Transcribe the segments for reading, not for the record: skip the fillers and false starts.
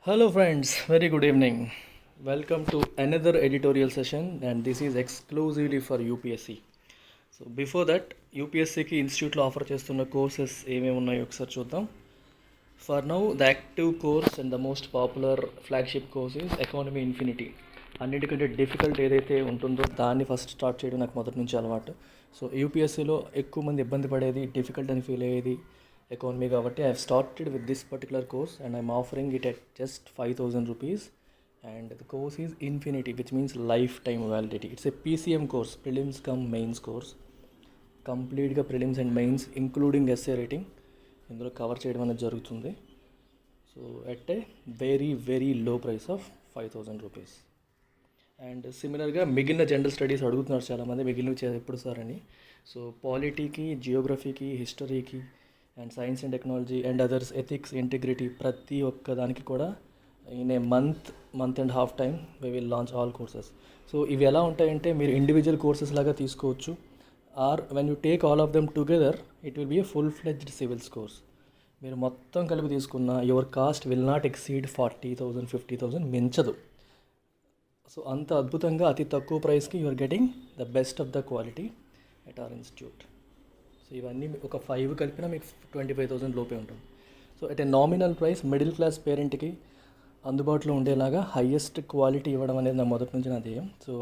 Hello, friends. Very good evening. Welcome to another editorial session, and this is exclusively for UPSC. So, before that, యూపీఎస్సీకి ఇన్స్టిట్యూట్లో offer చేస్తున్న courses ఏమేమి ఉన్నాయో ఒకసారి చూద్దాం. For now the active course and the most popular flagship course is economy infinity. అన్నిటికంటే difficult ఏదైతే ఉంటుందో దాన్ని ఫస్ట్ స్టార్ట్ చేయడం నాకు మొదటి నుంచి అలవాటు. సో యూపీఎస్సీలో ఎక్కువ మంది ఇబ్బంది పడేది, డిఫికల్ట్ అని ఫీల్ అయ్యేది ఎకానమీ కాబట్టి I have started with this particular course and I'm offering it at just 5,000 rupees. And the course is Infinity, which means lifetime validity. It's a PCM course, prelims cum mains course. కంప్లీట్గా prelims and mains including essay writing ఇందులో cover చేయడం అనేది జరుగుతుంది. So at a very very low price of 5,000 rupees. And సిమిలర్గా మిగిలిన general studies అడుగుతున్నారు చాలామంది, మిగిలినవి ఎప్పుడు సార్ అని. సో పాలిటీకి, జియోగ్రఫీకి, హిస్టరీకి and science and technology and others, ethics, integrity, ప్రతి ఒక్క దానికి కూడా in a month and half time we will launch all courses. So ఇవి ఎలా ఉంటాయంటే మీరు ఇండివిజువల్ కోర్సెస్ లాగా తీసుకోవచ్చు, or when you take all of them together it will be a full fledged civils course. మీరు మొత్తం కలిపి తీసుకున్న your cost will not exceed 40,000, 50,000 మించదు. సో అంత అద్భుతంగా అతి తక్కువ ప్రైస్కి you are getting the best of the quality at our institute. So ఇవన్నీ ఒక 5 కలిపినా మీకు 25,000 లోపే ఉంటుంది. So at a nominal price middle class పేరెంట్కి అందుబాటులో ఉండేలాగా హయ్యెస్ట్ క్వాలిటీ ఇవ్వడం అనేది నా మొదటి నుంచి నా ధ్యేయం. So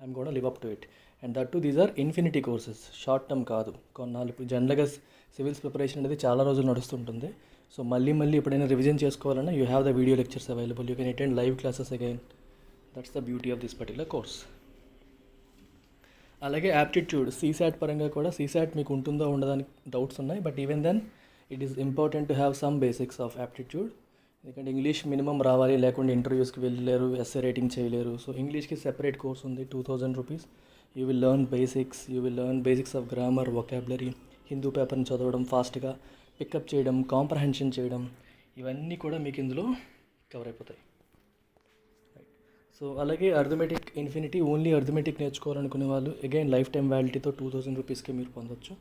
I'm gonna live up to it. And that to these are infinity courses, short term కాదు. కొన్నాళ్ళు ఇప్పుడు జనరల్గా సివిల్స్ ప్రిపరేషన్ అనేది చాలా రోజులు నడుస్తుంటుంది. సో మళ్ళీ ఎప్పుడైనా రివిజన్ చేసుకోవాలన్నా you have the video lectures available, you can attend live classes again. That's the beauty of this particular course. అలాగే యాప్టిట్యూడ్, సీసాట్ పరంగా కూడా సీసాట్ మీకు ఉంటుందో ఉండదని డౌట్స్ ఉన్నాయి. But even then it is important to have some basics of aptitude. ఎందుకంటే English minimum రావాలి, లేకుండా ఇంటర్వ్యూస్కి వెళ్ళలేరు, ఎస్ఏ రేటింగ్ చేయలేరు. సో ఇంగ్లీష్కి సెపరేట్ కోర్స్ ఉంది, 2,000 rupees. You will learn basics, you will learn basics of grammar, vocabulary, Hindu పేపర్ని చదవడం, ఫాస్ట్గా పికప్ చేయడం, కాంప్రహెన్షన్ చేయడం, ఇవన్నీ కూడా మీకు ఇందులో కవర్ అయిపోతాయి. సో అలాగే అర్థమెటిక్ ఇన్ఫినిటీ, ఓన్లీ అర్థమెటిక్ నేర్చుకోవాలనుకునే వాళ్ళు అగైన్ లైఫ్ టైం వ్యాలిటీతో 2,000 రూపీస్కి మీరు పొందొచ్చు.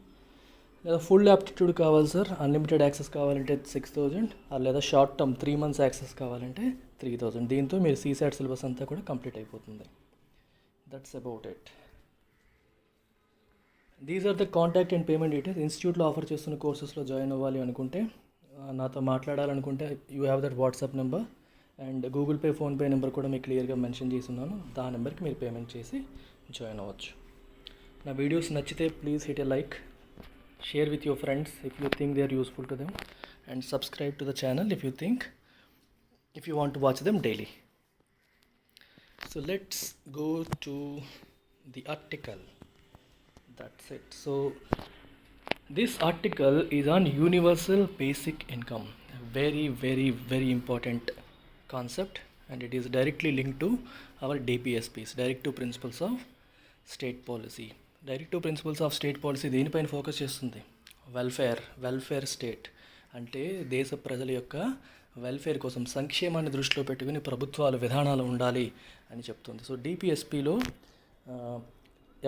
లేదా ఫుల్ యాప్టిట్యూడ్ కావాలి సార్, అన్లిమిటెడ్ యాక్సెస్ కావాలంటే 6,000, లేదా షార్ట్ టర్మ్ 3 months యాక్సెస్ కావాలంటే 3,000. దీంతో మీరు సీసాట్ సిలబస్ అంతా కూడా కంప్లీట్ అయిపోతుంది. That's about it. These are the contact and payment details. ఇన్స్టిట్యూట్లో ఆఫర్ చేస్తున్న కోర్సెస్లో జాయిన్ అవ్వాలి అనుకుంటే, నాతో మాట్లాడాలనుకుంటే you have that WhatsApp number and Google Pay, PhonePe number కూడా మీకు క్లియర్గా మెన్షన్ చేస్తున్నాను. దాని నెంబర్కి మీరు పేమెంట్ చేసి జాయిన్ అవ్వచ్చు. నా వీడియోస్ నచ్చితే please hit a like, share with your friends if you think they are useful to them, and subscribe to the channel if you want to watch them daily. So let's go to the article. That's it. So this article is on universal basic income, a very very very important concept, and it is directly linked to our DPSPs, directive principles of state policy. Directive principles of state policy దేనిపైన focus చేస్తుంది? Welfare state అంటే దేశ ప్రజల యొక్క welfare కోసం, సంక్షేమాన్ని దృష్టిలో పెట్టుకుని ప్రభుత్వాలు విధానాలు ఉండాలి అని చెప్తుంది. సో డిపిఎస్పిలో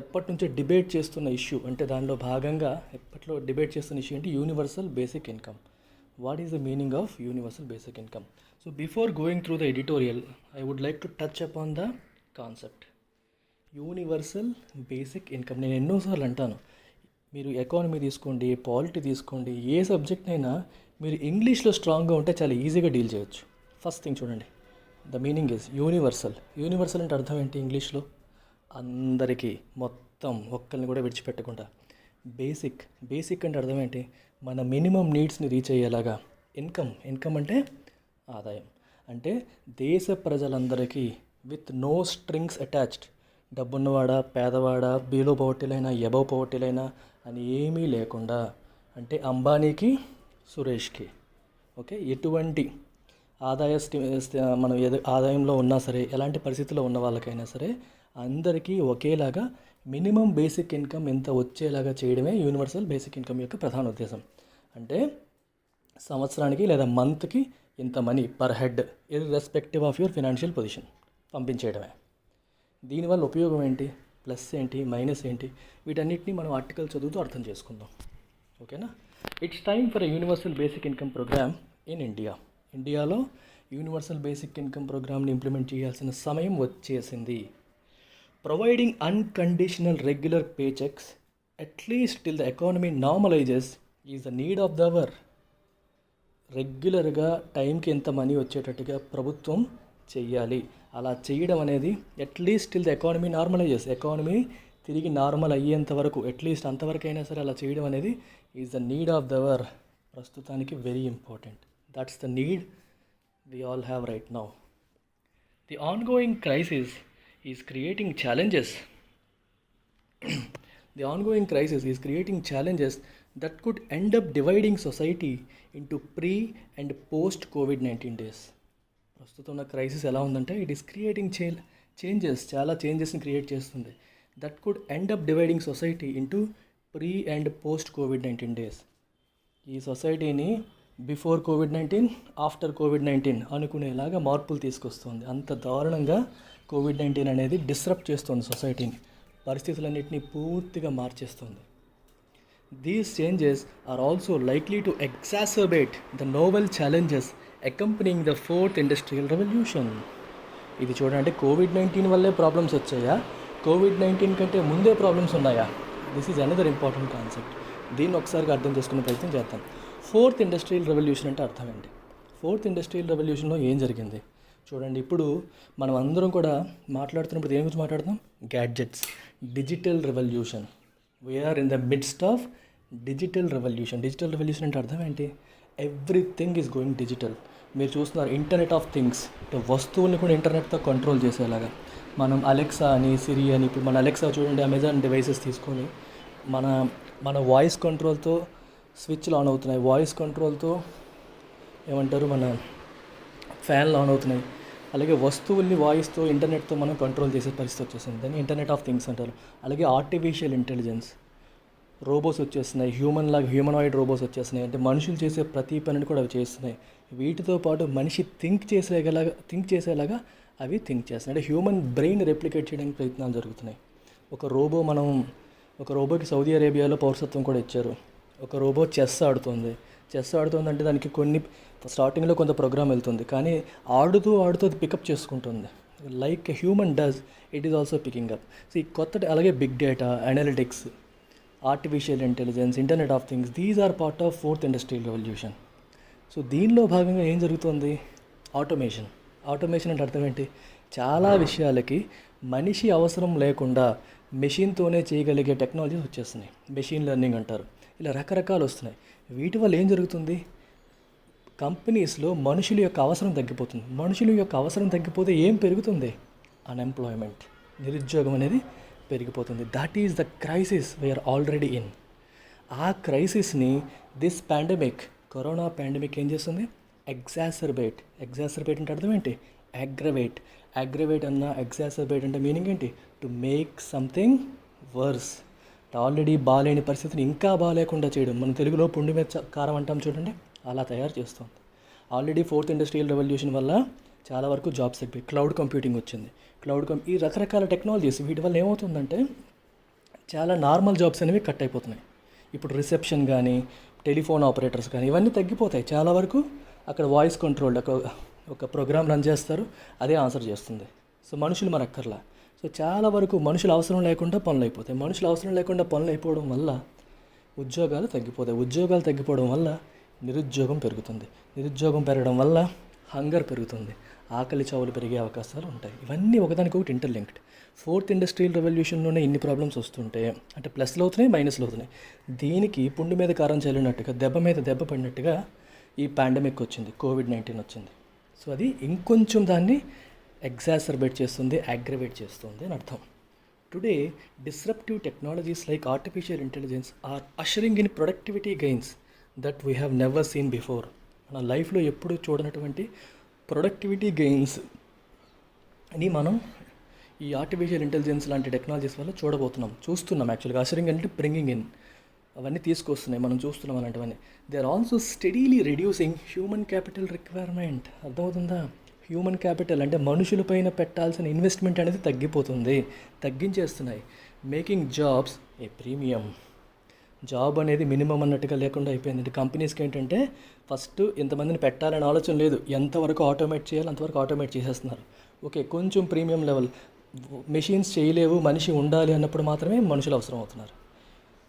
ఎప్పటి నుంచో డిబేట్ చేస్తున్న ఇష్యూ, అంటే దానిలో భాగంగా ఎప్పట్లో డిబేట్ చేస్తున్న ఇష్యూ అంటే universal basic income. What is the meaning of universal basic income? So before going through the editorial I would like to touch upon the concept universal basic income. నేను ఎన్నోసార్లు అంటాను, మీరు ఎకానమీ తీసుకోండి, polity తీసుకోండి, ఏ subject అయినా మీరు ఇంగ్లీష్లో స్ట్రాంగ్గా ఉంటే చాలా ఈజీగా డీల్ చేయొచ్చు. ఫస్ట్ థింగ్ చూడండి, the meaning is universal. Universal అంటే అర్థం ఏంటి ఇంగ్లీష్లో? అందరికీ, మొత్తం, ఒక్కరిని కూడా విడిచిపెట్టకుండా. బేసిక్ అంటే అర్థం ఏంటి? మన మినిమం నీడ్స్ని రీచ్ అయ్యేలాగా. ఇన్కమ్ అంటే ఆదాయం. అంటే దేశ ప్రజలందరికీ విత్ నో స్ట్రింగ్స్ అటాచ్డ్, డబ్బున్నవాడా, పేదవాడా, బిలో పవర్టీలైనా, ఎబవ్ పవర్టీలైనా అని ఏమీ లేకుండా, అంటే అంబానీకి, సురేష్కి, ఓకే, ఎటువంటి మనం ఆదాయంలో ఉన్నా సరే, ఎలాంటి పరిస్థితుల్లో ఉన్న వాళ్ళకైనా సరే అందరికీ ఒకేలాగా మినిమం బేసిక్ ఇన్కమ్ ఎంత వచ్చేలాగా చేయడమే యూనివర్సల్ బేసిక్ ఇన్కమ్ యొక్క ప్రధాన ఉద్దేశం. అంటే సంవత్సరానికి లేదా మంత్కి ఇంత money per head, irrespective of your financial position పంపించేయడమే. దీనివల్ల ఉపయోగం ఏంటి, ప్లస్ ఏంటి, మైనస్ ఏంటి, వీటన్నిటిని మనం ఆర్టికల్ చదువుతూ అర్థం చేసుకుందాం. ఓకేనా? It's time for a universal basic income programme in ఇండియాలో యూనివర్సల్ బేసిక్ ఇన్కమ్ ప్రోగ్రామ్ని ఇంప్లిమెంట్ చేయాల్సిన సమయం వచ్చేసింది. Providing unconditional regular pay cheques at least till the economy normalises is the need of the hour. రెగ్యులర్గా టైంకి ఎంత మనీ వచ్చేటట్టుగా ప్రభుత్వం చెయ్యాలి. అలా చేయడం అనేది at least till the economy normalises, economy తిరిగి నార్మల్ అయ్యేంత వరకు, అట్లీస్ట్ అంతవరకైనా సరే అలా చేయడం అనేది is the need of the hour. ప్రస్తుతానికి very important. That's the need we all have right now. The ongoing crisis is creating challenges. The ongoing crisis is creating challenges that could end up dividing society into pre and post COVID-19 days. ప్రస్తుతం ఉన్న crisis ఎలా ఉందంటే it is creating చాలా చేంజెస్ని create చేస్తుంది. That could end up dividing society into pre and post COVID-19 days. ఈ సొసైటీని before COVID-19, after COVID-19 అనుకునేలాగా మార్పులు తీసుకొస్తుంది. అంత దారుణంగా COVID-19 అనేది డిస్రప్ట్ చేస్తుంది సొసైటీని, పరిస్థితులన్నింటినీ పూర్తిగా మార్చేస్తుంది. These changes are also likely to exacerbate the novel challenges accompanying the fourth industrial revolution. ఇది చూడండి, COVID-19 వల్లే ప్రాబ్లమ్స్ వచ్చాయా, COVID-19 కంటే ముందే ప్రాబ్లమ్స్ ఉన్నాయా? This is another important concept. దీన్ని ఒకసారిగా అర్థం చేసుకునే ప్రయత్నం చేద్దాం. ఫోర్త్ ఇండస్ట్రియల్ రెవల్యూషన్ అంటే అర్థం ఏంటి? ఫోర్త్ ఇండస్ట్రియల్ రెవల్యూషన్లో ఏం జరిగింది చూడండి. ఇప్పుడు మనం అందరం కూడా మాట్లాడుతున్నప్పుడు దేని గురించి మాట్లాడుతాం? Gadgets, digital revolution. We're in the midst of digital revolution. Digital revolution అంటే అర్థం ఏంటి? Everything is going digital. మీరు చూస్తున్నారు ఇంటర్నెట్ ఆఫ్ థింగ్స్, వస్తువుల్ని కూడా ఇంటర్నెట్తో కంట్రోల్ చేసేలాగా. మనం అలెక్సా అని, సిరి అని, ఇప్పుడు మన అలెక్సా చూడండి, అమెజాన్ డివైసెస్ తీసుకొని మన వాయిస్ కంట్రోల్తో స్విచ్లు ఆన్ అవుతున్నాయి, వాయిస్ కంట్రోల్తో ఏమంటారు మన ఫ్యాన్లు ఆన్ అవుతున్నాయి. అలాగే వస్తువుల్ని వాయిస్తో, ఇంటర్నెట్తో మనం కంట్రోల్ చేసే పరిస్థితి వచ్చేసింది. దాన్ని ఇంటర్నెట్ ఆఫ్ థింగ్స్ అంటారు. అలాగే ఆర్టిఫిషియల్ ఇంటెలిజెన్స్, రోబోస్ వచ్చేస్తున్నాయి, హ్యూమనాయిడ్ రోబోస్ వచ్చేస్తున్నాయి. అంటే మనుషులు చేసే ప్రతి పనిని కూడా అవి చేస్తున్నాయి. వీటితో పాటు మనిషి థింక్ చేసేలాగా అవి థింక్ చేస్తున్నాయి. అంటే హ్యూమన్ బ్రెయిన్ రెప్లికేట్ చేయడానికి ప్రయత్నాలు జరుగుతున్నాయి. ఒక రోబోకి సౌదీ అరేబియాలో పౌరసత్వం కూడా ఇచ్చారు. ఒక రోబో చెస్ ఆడుతుంది అంటే దానికి స్టార్టింగ్లో కొంత ప్రోగ్రామ్ వెళ్తుంది, కానీ ఆడుతూ అది పికప్ చేసుకుంటుంది. Like human does, it is also picking up. So ఈ అలాగే big data, analytics, artificial intelligence, internet of things, these are part of fourth industrial revolution. So దీనిలో భాగంగా ఏం జరుగుతుంది? ఆటోమేషన్ అంటే అర్థం ఏంటి? చాలా విషయాలకి మనిషి అవసరం లేకుండా మెషిన్తోనే చేయగలిగే టెక్నాలజీస్ వచ్చేస్తున్నాయి. మెషిన్ లెర్నింగ్ అంటారు. ఇలా రకరకాలు వస్తున్నాయి. వీటి వల్ల ఏం జరుగుతుంది? కంపెనీస్లో మనుషుల యొక్క అవసరం తగ్గిపోతుంది. మనుషుల యొక్క అవసరం తగ్గిపోతే ఏం పెరుగుతుంది? అన్ఎంప్లాయ్మెంట్, నిరుద్యోగం అనేది పెరిగిపోతుంది. That is the crisis we're already in. ఆ క్రైసిస్ని దిస్ పాండమిక్, కరోనా పాండమిక్ ఏం చేస్తుంది? ఎగ్జాసర్బేట్ అంటే అర్థం ఏంటి? అగ్రవేట్ అన్న ఎగ్జాసర్బేట్ అంటే మీనింగ్ ఏంటి? To make something worse. Already బాగాలేని పరిస్థితిని ఇంకా బాగాలేకుండా చేయడం. మన తెలుగులో పుండి మీద కారం అంటాం చూడండి, అలా తయారు చేస్తుంది. ఆల్రెడీ ఫోర్త్ ఇండస్ట్రియల్ రెవల్యూషన్ వల్ల చాలా వరకు జాబ్స్ తగ్గిపోయి క్లౌడ్ కంప్యూటింగ్ వచ్చింది. ఈ రకరకాల టెక్నాలజీస్, వీటి వల్ల ఏమవుతుందంటే చాలా నార్మల్ జాబ్స్ అనేవి కట్ అయిపోతున్నాయి. ఇప్పుడు రిసెప్షన్ కానీ, టెలిఫోన్ ఆపరేటర్స్ కానీ ఇవన్నీ తగ్గిపోతాయి చాలా వరకు. అక్కడ వాయిస్ కంట్రోల్ ఒక ప్రోగ్రామ్ రన్ చేస్తారు, అదే ఆన్సర్ చేస్తుంది. సో మనుషులు మనక్కర్లా. సో చాలా వరకు మనుషులు అవసరం లేకుండా పనులు అయిపోతాయి. మనుషులు అవసరం లేకుండా పనులు అయిపోవడం వల్ల ఉద్యోగాలు తగ్గిపోవడం వల్ల నిరుద్యోగం పెరుగుతుంది. నిరుద్యోగం పెరగడం వల్ల హంగర్ పెరుగుతుంది, ఆకలి చావులు పెరిగే అవకాశాలు ఉంటాయి. ఇవన్నీ ఒకదానికొకటి ఇంటర్లింక్డ్. ఫోర్త్ ఇండస్ట్రియల్ రెవల్యూషన్లోనే ఇన్ని ప్రాబ్లమ్స్ వస్తుంటే, అంటే ప్లస్లు అవుతున్నాయి, మైనస్లు అవుతున్నాయి. దీనికి పుండు మీద కారం చల్లినట్టుగా, దెబ్బ మీద దెబ్బ పడినట్టుగా ఈ పాండమిక్ వచ్చింది, COVID-19 వచ్చింది. సో అది ఇంకొంచెం దాన్ని ఎగ్జాసర్బేట్ చేస్తుంది, అగ్రవేట్ చేస్తుంది అని అర్థం. Today disruptive technologies like artificial intelligence are ushering in productivity gains that we have never seen before. మన లైఫ్లో ఎప్పుడూ చూడనటువంటి ప్రొడక్టివిటీ గెయిన్స్ అని మనం ఈ ఆర్టిఫిషియల్ ఇంటెలిజెన్స్ లాంటి టెక్నాలజీస్ వల్ల చూస్తున్నాం. యాక్చువల్గా అషరింగ్ అంటే బ్రింగింగ్ ఇన్, అవన్నీ తీసుకొస్తున్నాయి, మనం చూస్తున్నాం అలాంటివన్నీ. They are also steadily reducing human capital requirement. అర్థమవుతుందా? హ్యూమన్ క్యాపిటల్ అంటే మనుషులపైన పెట్టాల్సిన ఇన్వెస్ట్మెంట్ అనేది తగ్గించేస్తున్నాయి. Making jobs a premium. Job అనేది మినిమం అన్నట్టుగా లేకుండా అయిపోయింది. అంటే కంపెనీస్కి ఏంటంటే ఫస్ట్ ఇంతమందిని పెట్టాలని ఆలోచన లేదు, ఎంతవరకు ఆటోమేట్ చేయాలి అంతవరకు ఆటోమేట్ చేసేస్తున్నారు. ఓకే, కొంచెం ప్రీమియం లెవెల్ మెషిన్స్ చేయలేవు, మనిషి ఉండాలి అన్నప్పుడు మాత్రమే మనుషులు అవసరం అవుతున్నారు.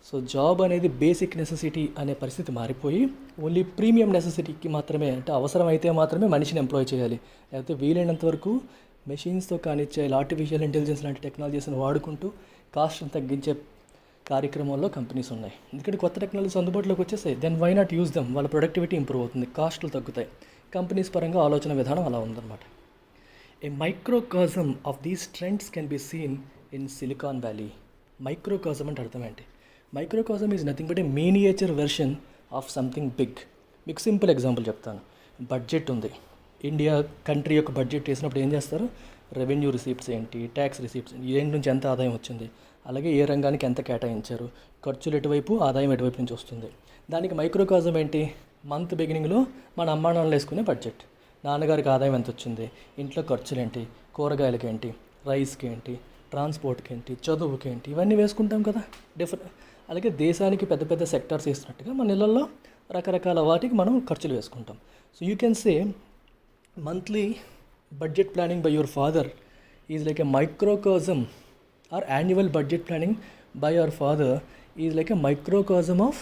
సో జాబ్ అనేది బేసిక్ నెసెసిటీ అనే పరిస్థితి మారిపోయి ఓన్లీ ప్రీమియం నెసెసిటీకి మాత్రమే, అంటే అవసరం అయితే మాత్రమే మనిషిని ఎంప్లాయ్ చేయాలి. లేకపోతే వీలైనంత వరకు మెషిన్స్తో కానిచ్చే ఆర్టిఫిషియల్ ఇంటెలిజెన్స్ లాంటి టెక్నాలజీస్ని వాడుకుంటూ కాస్ట్ని తగ్గించే కార్యక్రమాల్లో కంపెనీస్ ఉన్నాయి. ఎందుకంటే కొత్త టెక్నాలజీస్ అందుబాటులోకి వచ్చేసాయి. Then why not use them? వాళ్ళ ప్రొడక్టివిటీ ఇంప్రూవ్ అవుతుంది, కాస్ట్లు తగ్గుతాయి. కంపెనీస్ పరంగా ఆలోచన విధానం అలా ఉందన్నమాట. A microcosm of these trends can be seen in Silicon Valley. Microcosm అంటే అర్థం ఏంటి? Microcosm is nothing but a miniature version of something big. మీకు సింపుల్ ఎగ్జాంపుల్ చెప్తాను. బడ్జెట్ ఉంది, ఇండియా కంట్రీ యొక్క బడ్జెట్ వేసినప్పుడు ఏం చేస్తారు? రెవెన్యూ రిసీప్ట్స్ ఏంటి, ట్యాక్స్ రిసీప్ట్స్, ఏంటి నుంచి ఎంత ఆదాయం వచ్చింది, అలాగే ఏ రంగానికి ఎంత కేటాయించారు, ఖర్చులు ఎటువైపు, ఆదాయం ఎటువైపు నుంచి వస్తుంది. దానికి మైక్రోకాజం ఏంటి? మంత్ బిగినింగ్లో మన అమ్మానాన్నలు వేసుకునే బడ్జెట్. నాన్నగారికి ఆదాయం ఎంత వచ్చింది, ఇంట్లో ఖర్చులు ఏంటి, కూరగాయలకి ఏంటి, రైస్కి ఏంటి, ట్రాన్స్పోర్ట్కి ఏంటి, చదువుకి ఏంటి, ఇవన్నీ వేసుకుంటాం కదా. అలాగే దేశానికి పెద్ద పెద్ద సెక్టార్స్ వేసినట్టుగా మన ఇళ్ళల్లో రకరకాల వాటికి మనం ఖర్చులు వేసుకుంటాం. So you can say monthly budget planning by your father is like a microcosm, or annual budget planning by your father is like a microcosm of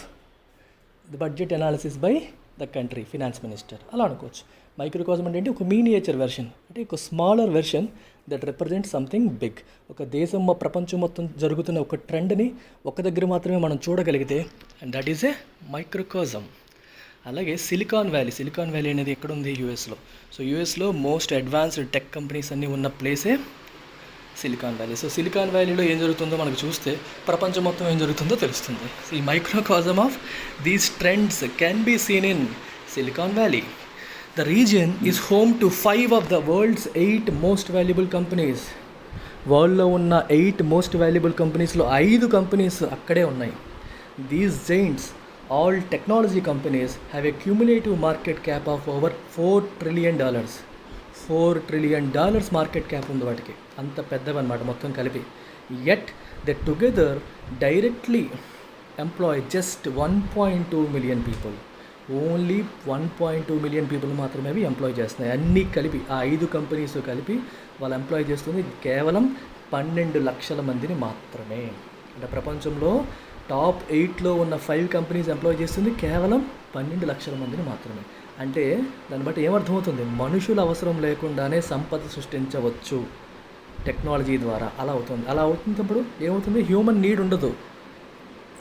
the budget analysis by the country finance minister. అలా అనుకోవచ్చు. Microcosm అంటే ఒక miniature version, అంటే ఒక smaller version that represent something big. ఒక దేశం ప్రపంచం మొత్తం జరుగుతున్న ఒక ట్రెండ్ని ఒక దగ్గర మాత్రమే మనం చూడగలిగితే, and that is a microcosm. అలాగే సిలికాన్ వ్యాలీ అనేది ఎక్కడ ఉంది? యూఎస్లో. సో యూఎస్లో మోస్ట్ అడ్వాన్స్డ్ టెక్ కంపెనీస్ అన్నీ ఉన్న ప్లేసే సిలికాన్ వ్యాలీ. సో సిలికాన్ వ్యాలీలో ఏం జరుగుతుందో మనకు చూస్తే ప్రపంచం మొత్తం ఏం జరుగుతుందో తెలుస్తుంది. సో ఈ microcosm of these trends can be seen in Silicon Valley. The region is home to 5 of the world's 8 most valuable companies. వరల్డ్లో ఉన్న 8 మోస్ట్ వాల్యుబుల్ కంపెనీస్లో 5 కంపెనీస్ అక్కడే ఉన్నాయి. These Giants, all technology companies, have a cumulative market cap of over $4 trillion. $4 trillion market cap ఉంది వాటికి, అంత పెద్దవన్నమాట మొత్తం కలిపి. Yet they together directly employ just 1.2 million people. Only 1.2 million people మాత్రమే అవి ఎంప్లాయ్ చేస్తున్నాయి. అన్నీ కలిపి, ఆ 5 కంపెనీస్ కలిపి వాళ్ళు ఎంప్లాయ్ చేస్తుంది కేవలం 12 లక్షల మందిని మాత్రమే. అంటే ప్రపంచంలో టాప్ 8లో ఉన్న 5 కంపెనీస్ ఎంప్లాయ్ చేస్తుంది కేవలం 12 లక్షల మందిని మాత్రమే. అంటే దాన్ని బట్టి ఏమర్థమవుతుంది? మనుషుల అవసరం లేకుండానే సంపద సృష్టించవచ్చు టెక్నాలజీ ద్వారా. అలా అవుతున్నప్పుడు ఏమవుతుంది? హ్యూమన్ నీడ్ ఉండదు.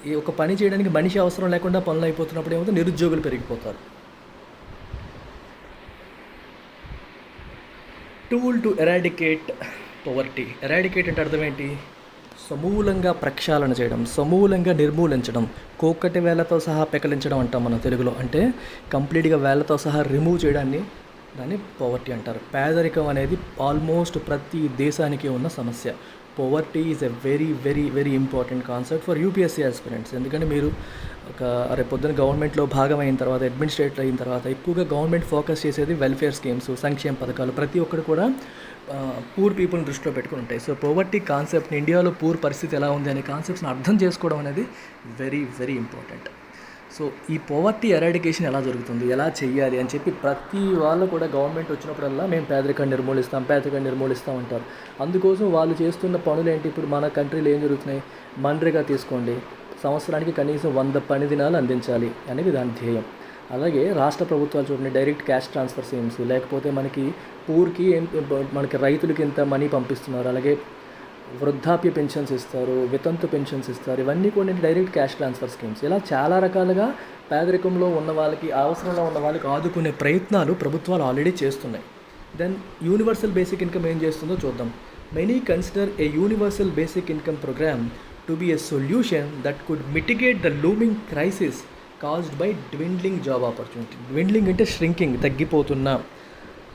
ఈ ఒక పని చేయడానికి మనిషి అవసరం లేకుండా పనులు అయిపోతున్నప్పుడు ఏమవుతుంది? నిరుద్యోగులు పెరిగిపోతారు. Tool to eradicate poverty. Eradicate అంటే అర్థం ఏంటి? సమూలంగా ప్రక్షాళన చేయడం, సమూలంగా నిర్మూలించడం, కోకటి వేలతో సహా పెకలించడం అంటాం మన తెలుగులో. అంటే కంప్లీట్గా వేలతో సహా రిమూవ్ చేయడాన్ని దాన్ని పవర్టీ అంటారు. పేదరికం అనేది ఆల్మోస్ట్ ప్రతి దేశానికి ఉన్న సమస్య. Poverty is a very very very important concept for UPSC aspirants. ఎందుకంటే మీరు రేపొద్దున గవర్నమెంట్లో భాగమైన తర్వాత, అడ్మినిస్ట్రేటర్ అయిన తర్వాత ఎక్కువగా గవర్నమెంట్ ఫోకస్ చేసేది వెల్ఫేర్ స్కీమ్స్, సంక్షేమ పథకాలు. ప్రతి ఒక్కరు కూడా పూర్ పీపుల్ని దృష్టిలో పెట్టుకుని ఉంటాయి. సో పవర్టీ కాన్సెప్ట్ని, ఇండియాలో పూర్ పరిస్థితి ఎలా ఉంది అనే కాన్సెప్ట్స్ని అర్థం చేసుకోవడం అనేది వెరీ వెరీ ఇంపార్టెంట్. సో ఈ పవర్టీ ఎరాడికేషన్ ఎలా జరుగుతుంది, ఎలా చెయ్యాలి అని చెప్పి ప్రతి వాళ్ళు కూడా గవర్నమెంట్ వచ్చినప్పుడల్లా మేము పేదరికాన్ని నిర్మూలిస్తాం అంటారు. అందుకోసం వాళ్ళు చేస్తున్న పనులు ఏంటి? ఇప్పుడు మన కంట్రీలో ఏం జరుగుతున్నాయి? మన్రేగా తీసుకోండి, సంవత్సరానికి కనీసం 100 పని దినాలు అందించాలి అనేది దాని ధ్యేయం. అలాగే రాష్ట్ర ప్రభుత్వాలు చూడండి, డైరెక్ట్ క్యాష్ ట్రాన్స్ఫర్ స్కీమ్స్, లేకపోతే మనకి పూర్కి మనకి రైతులకి ఇంత మనీ పంపిస్తున్నారు. అలాగే వృద్ధాప్య పెన్షన్స్ ఇస్తారు, వితంతు పెన్షన్స్ ఇస్తారు. ఇవన్నీ కూడా డైరెక్ట్ క్యాష్ ట్రాన్స్ఫర్ స్కీమ్స్. ఇలా చాలా రకాలుగా పేదరికంలో ఉన్న వాళ్ళకి, అవసరంలో ఉన్న వాళ్ళకి ఆదుకునే ప్రయత్నాలు ప్రభుత్వాలు ఆల్రెడీ చేస్తున్నాయి. దెన్ యూనివర్సల్ బేసిక్ ఇన్కమ్ ఏం చేస్తుందో చూద్దాం. Many consider a universal basic income programme to be a solution that could mitigate the looming crisis caused by dwindling job opportunity. Dwindling అంటే ష్రింకింగ్,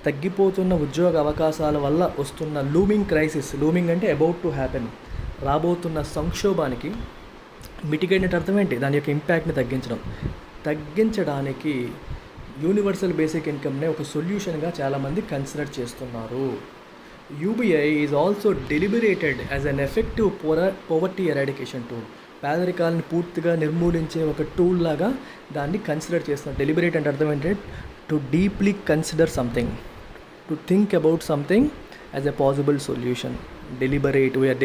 తగ్గిపోతున్న ఉద్యోగ అవకాశాల వల్ల వస్తున్న లూమింగ్ క్రైసిస్. లూమింగ్ అంటే అబౌట్ టు హ్యాపెన్, రాబోతున్న సంక్షోభానికి మిటిగేట్ అంటే అర్థం ఏంటి? దాని యొక్క ఇంపాక్ట్ని తగ్గించడానికి యూనివర్సల్ బేసిక్ ఇన్కమ్నే ఒక సొల్యూషన్గా చాలామంది కన్సిడర్ చేస్తున్నారు. UBI is also deliberated as an effective poverty eradication tool. పేదరికాలను పూర్తిగా నిర్మూలించే ఒక టూల్ లాగా దాన్ని కన్సిడర్ చేస్తున్నారు. డెలిబరేట్ అంటే అర్థం ఏంటంటే to deeply consider something, to think about something as a possible solution. We're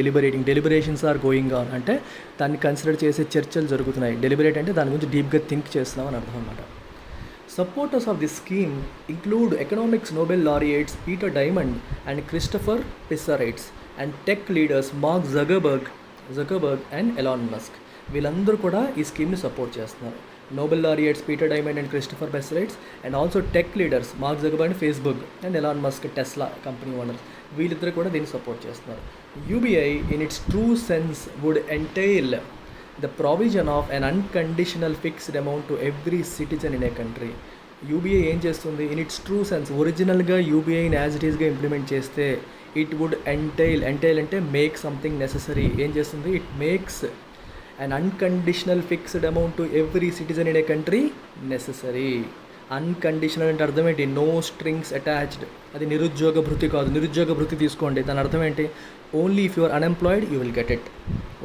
deliberations are going on అంటే దాన్ని కన్సిడర్ చేసే చర్చలు జరుగుతున్నాయి. డెలిబరేట్ అంటే దాని గురించి డీప్గా థింక్ చేస్తున్నాం అని అర్థం అన్నమాట. Supporters of this scheme include economics Nobel laureates Peter Diamond and Christopher Pissarritz and tech leaders Mark Zuckerberg and Elon Musk. వీళ్ళందరూ కూడా ఈ స్కీమ్ని సపోర్ట్ చేస్తున్నారు. Nobel laureates Peter Diamond and Christopher Pissarides and also tech leaders Mark Zuckerberg and Facebook and Elon Musk Tesla company owners, వీళ్ళిద్దరు కూడా దీన్ని support చేస్తున్నారు. UBI in its true sense would entail the provision of an unconditional fixed amount to every citizen in a country. UBI ఏం చేస్తుంది? In its true sense ఒరిజినల్గా యూబీఐని as it ఈస్గా implement చేస్తే it would entail అంటే make something necessary. ఏం చేస్తుంది? It makes an unconditional fixed amount to every citizen in a country necessary. Unconditional అంటే అర్థం ఏంటి? No strings attached. అది నిరుద్యోగ భృతి కాదు. నిరుద్యోగ భృతి తీసుకోండి, దాని అర్థం ఏంటి? Only if you are unemployed you will get it.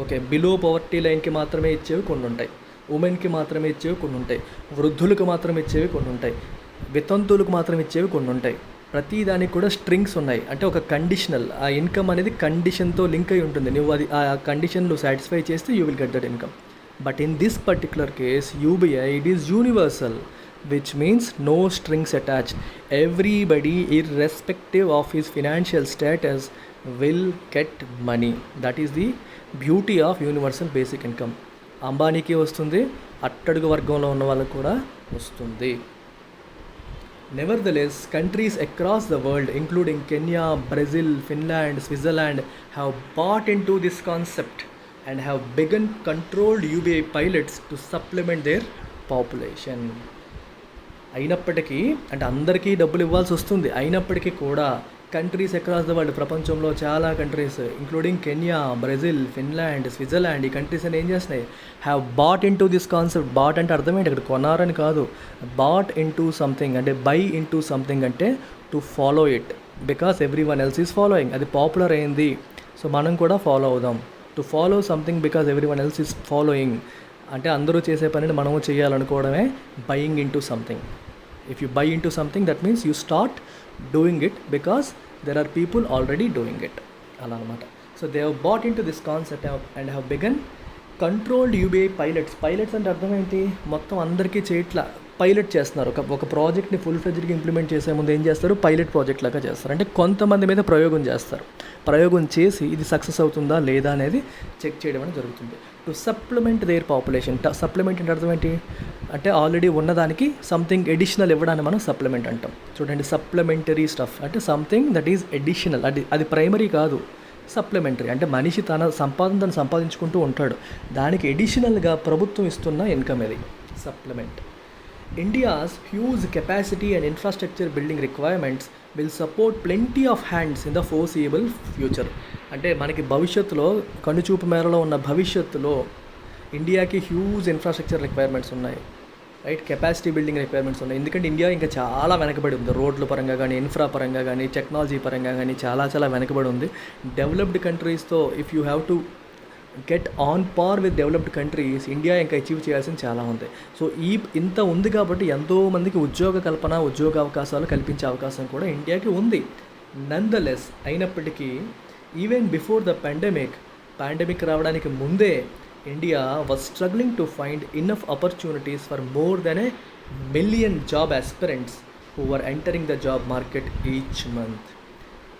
Okay, below poverty లైన్కి మాత్రమే ఇచ్చేవి కొన్ని ఉంటాయి, ఉమెన్కి మాత్రమే ఇచ్చేవి కొన్ని ఉంటాయి, వృద్ధులకు మాత్రం ఇచ్చేవి కొన్ని ఉంటాయి, వితంతువులకు మాత్రం ఇచ్చేవి కొన్ని ఉంటాయి. ప్రతి దానికి కూడా స్ట్రింగ్స్ ఉన్నాయి. అంటే ఒక కండిషనల్, ఆ ఇన్కమ్ అనేది కండిషన్తో లింక్ అయి ఉంటుంది. నువ్వు అది ఆ కండిషన్లు సాటిస్ఫై చేస్తే you will get that income. But in this particular case UBI it is universal, which means no strings attached. Everybody irrespective of his financial status will get money. That is the beauty of universal basic income. అంబానీకి వస్తుంది, అట్టడుగు వర్గంలో ఉన్న వాళ్ళకు కూడా వస్తుంది. Nevertheless, countries across the world including Kenya, Brazil, Finland, Switzerland have bought into this concept and have begun controlled UBI pilots to supplement their population. అయినప్పటికీ అంటే అందరికీ డబ్బులు ఇవ్వాల్సి వస్తుంది. అయినప్పటికీ కూడా కంట్రీస్ అక్రాస్ ద వరల్డ్, ప్రపంచంలో చాలా countries including Kenya, Brazil, Finland, Switzerland, ఈ కంట్రీస్ అని ఏం చేస్తున్నాయి? Have bought into this concept. Bought అంటే అర్థం ఏంటి? ఇక్కడ కొనారని కాదు. బాట్ ఇన్ టు సంథింగ్ అంటే బై ఇన్ టు సంథింగ్ అంటే to follow it because everyone else is following. అది పాపులర్ అయింది, సో మనం కూడా ఫాలో అవుదాం. To follow something because everyone else is following అంటే అందరూ చేసే పనిని మనము చేయాలనుకోవడమే buying in to something. If you buy into something, that means you start doing it because there are people already doing it. Ala anamata. So they have bought into this concept and have begun controlled UBI pilots. Pilots అంటే అర్థం ఏంటి? మొత్తం అందరికీ చేయట్లా, pilot చేస్తున్నారు. ఒక ప్రాజెక్ట్ని full ఫ్లెడ్జ్డ్గా implement చేసే ముందు ఏం చేస్తారు? పైలట్ ప్రాజెక్ట్ లాగా చేస్తారు. అంటే కొంతమంది మీద ప్రయోగం చేస్తారు. ప్రయోగం చేసి ఇది సక్సెస్ అవుతుందా లేదా అనేది చెక్ చేయడం అనేది జరుగుతుంది. To supplement there population. Supplement అంటే అర్థం ఏంటి? అంటే ఆల్రెడీ ఉన్నదానికి సంథింగ్ ఎడిషనల్ ఇవ్వడాన్ని మనం సప్లిమెంట్ అంటాం. చూడండి, సప్లిమెంటరీ స్టఫ్ అంటే సంథింగ్ దట్ ఈజ్ ఎడిషనల్. అది ప్రైమరీ కాదు, సప్లిమెంటరీ. అంటే మనిషి తన సంపాదన సంపాదించుకుంటూ ఉంటాడు, దానికి ఎడిషనల్గా ప్రభుత్వం ఇస్తున్న ఇన్కమ్ ఇది supplement. India's huge capacity and infrastructure building requirements will support plenty of hands in the foreseeable future. అంటే మనకి భవిష్యత్తులో, కనుచూపు మేరలో ఉన్న భవిష్యత్తులో ఇండియాకి హ్యూజ్ ఇన్ఫ్రాస్ట్రక్చర్ రిక్వైర్మెంట్స్ ఉన్నాయి, రైట్? కెపాసిటీ బిల్డింగ్ రిక్వైర్మెంట్స్ ఉన్నాయి. ఎందుకంటే ఇండియా ఇంకా చాలా వెనకబడి ఉంది. రోడ్ల పరంగా కానీ, ఇన్ఫ్రా పరంగా కానీ, టెక్నాలజీ పరంగా కానీ చాలా వెనకబడి ఉంది. డెవలప్డ్ కంట్రీస్తో if you have to get on par with developed countries, India ఇంకా అచీవ్ చేయాల్సింది చాలా ఉంది. సో ఇంత ఉంది కాబట్టి ఎంతోమందికి ఉద్యోగ కల్పన, ఉద్యోగ అవకాశాలు కల్పించే అవకాశం కూడా ఇండియాకి ఉంది. నందలెస్ అయినప్పటికీ ఈవెన్ బిఫోర్ ద పాండమిక్ రావడానికి ముందే India was struggling to find enough opportunities for more than 1 million job aspirants who were entering the job market each month.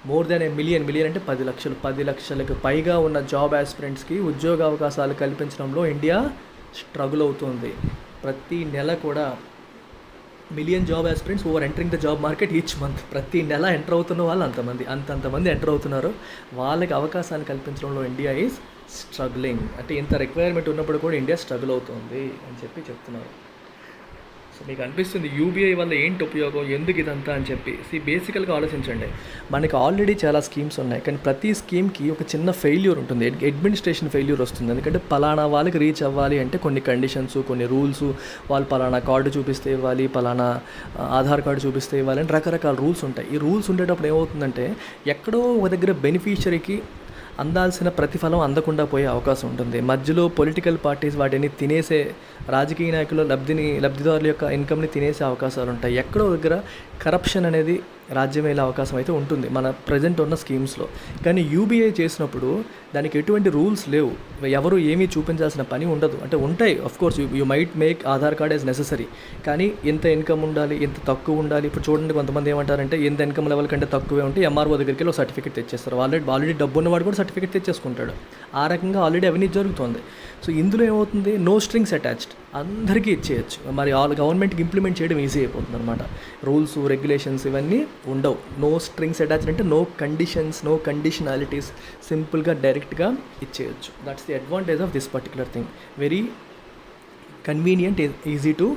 More than 1 million అంటే 10 లక్షలు, 10 లక్షలకు పైగా ఉన్న జాబ్ ఆస్పిరెంట్స్కి ఉద్యోగ అవకాశాలు కల్పించడంలో ఇండియా స్ట్రగుల్ అవుతుంది. ప్రతి నెల కూడా 1 million job aspirants over entering the job market each month. ప్రతి నెల ఎంటర్ అవుతున్న వాళ్ళు అంతమంది ఎంటర్ అవుతున్నారు. వాళ్ళకి అవకాశాలు కల్పించడంలో ఇండియా ఈజ్ స్ట్రగ్లింగ్. అంటే ఇంత రిక్వైర్మెంట్ ఉన్నప్పుడు కూడా ఇండియా స్ట్రగుల్ అవుతుంది అని చెప్తున్నారు. సో మీకు అనిపిస్తుంది యూబీఐ వల్ల ఏంటి ఉపయోగం, ఎందుకు ఇదంతా అని చెప్పి. బేసికల్గా ఆలోచించండి, మనకి ఆల్రెడీ చాలా స్కీమ్స్ ఉన్నాయి, కానీ ప్రతి స్కీమ్కి ఒక చిన్న ఫెయిల్యూర్ ఉంటుంది, అడ్మినిస్ట్రేషన్ ఫెయిల్యూర్ వస్తుంది. ఎందుకంటే పలానా వాళ్ళకి రీచ్ అవ్వాలి అంటే కొన్ని కండిషన్స్, కొన్ని రూల్స్, వాళ్ళు పలానా కార్డు చూపిస్తే ఇవ్వాలి, పలానా ఆధార్ కార్డు చూపిస్తే ఇవ్వాలి అని రకరకాల రూల్స్ ఉంటాయి. ఈ రూల్స్ ఉండేటప్పుడు ఏమవుతుందంటే ఎక్కడో ఒక దగ్గర బెనిఫిషరీకి అందాల్సిన ప్రతిఫలం అందకుండా పోయే అవకాశం ఉంటుంది. మధ్యలో పొలిటికల్ పార్టీస్ వాటిని తినేసే, రాజకీయ నాయకులు లబ్ధిదారుల యొక్క ఇన్కమ్ని తినేసే అవకాశాలు ఉంటాయి. ఎక్కడో దగ్గర కరప్షన్ అనేది రాజ్యమయ్యే అవకాశం అయితే ఉంటుంది మన ప్రజెంట్ ఉన్న స్కీమ్స్లో. కానీ యూబీఐ చేసినప్పుడు దానికి ఎటువంటి రూల్స్ లేవు, ఎవరు ఏమీ చూపించాల్సిన పని ఉండదు. అంటే ఉంటాయి, of course you might make Aadhaar card as necessary, కానీ ఎంత ఇన్కమ్ ఉండాలి, ఎంత తక్కువ ఉండాలి. ఇప్పుడు చూడండి, కొంతమంది ఏమంటారంటే ఎంత ఇన్కమ్ లెవెల్ కంటే తక్కువే ఉంటే ఎంఆర్ఓ దగ్గరికి వెళ్ళి సర్టిఫికేట్ తెచ్చేస్తారు. ఆల్రెడీ డబ్బు ఉన్నవాడు కూడా సర్టిఫికేట్ తెచ్చేసుకుంటాడు. ఆ రకంగా ఆల్రెడీ అవినీతి జరుగుతుంది. సో ఇందులో ఏమవుతుంది, నో స్ట్రింగ్స్ అటాచ్డ్, అందరికీ ఇచ్చేయచ్చు. మరి గవర్నమెంట్కి ఇంప్లిమెంట్ చేయడం ఈజీ అయిపోతుంది అనమాట. రూల్స్, రెగ్యులేషన్స్ ఇవన్నీ ఉండవు. నో స్ట్రింగ్స్ అటాచ్డ్ అంటే నో కండిషన్స్, నో కండిషనాలిటీస్, సింపుల్గా డైరెక్ట్గా ఇచ్చేయచ్చు. That's the advantage of this particular thing. Very convenient, easy to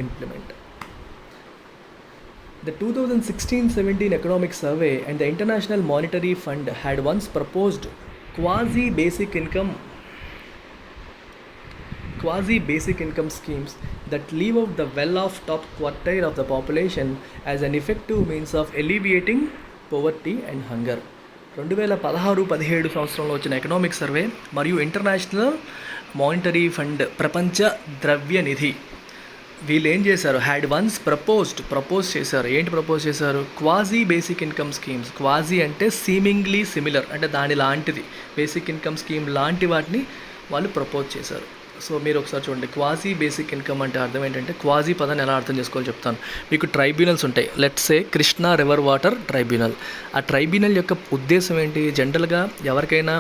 implement. The 2016-17 Economic Survey and the International Monetary Fund had once proposed quasi-basic income schemes that leave out the well-off top quartile of the population as an effective means of alleviating poverty and hunger. 2016-17 సంవత్సరంలో వచ్చిన economic survey మరియు international monetary fund, ప్రపంచ ద్రవ్య నిధి, వీళ్ళు ఏం చేశారు, had once propose చేశారు. ఏంటి ప్రపోజ్ చేశారు, quasi basic income schemes. Quasi అంటే సీమింగ్లీ సిమిలర్, అంటే దాని లాంటిది, బేసిక్ ఇన్కమ్ స్కీమ్ లాంటి వాటిని వాళ్ళు ప్రపోజ్ చేశారు. సో మీరు ఒకసారి చూడండి, క్వాజీ బేసిక్ ఇన్కమ్ అంటే అర్థం ఏంటంటే, క్వాజీ పదాన్ని ఎలా అర్థం చేసుకోవాలో చెప్తాను. మీకు ట్రైబ్యునల్స్ ఉంటాయి, let's say Krishna river water tribunal. ఆ ట్రైబ్యునల్ యొక్క ఉద్దేశం ఏంటి, జనరల్గా ఎవరికైనా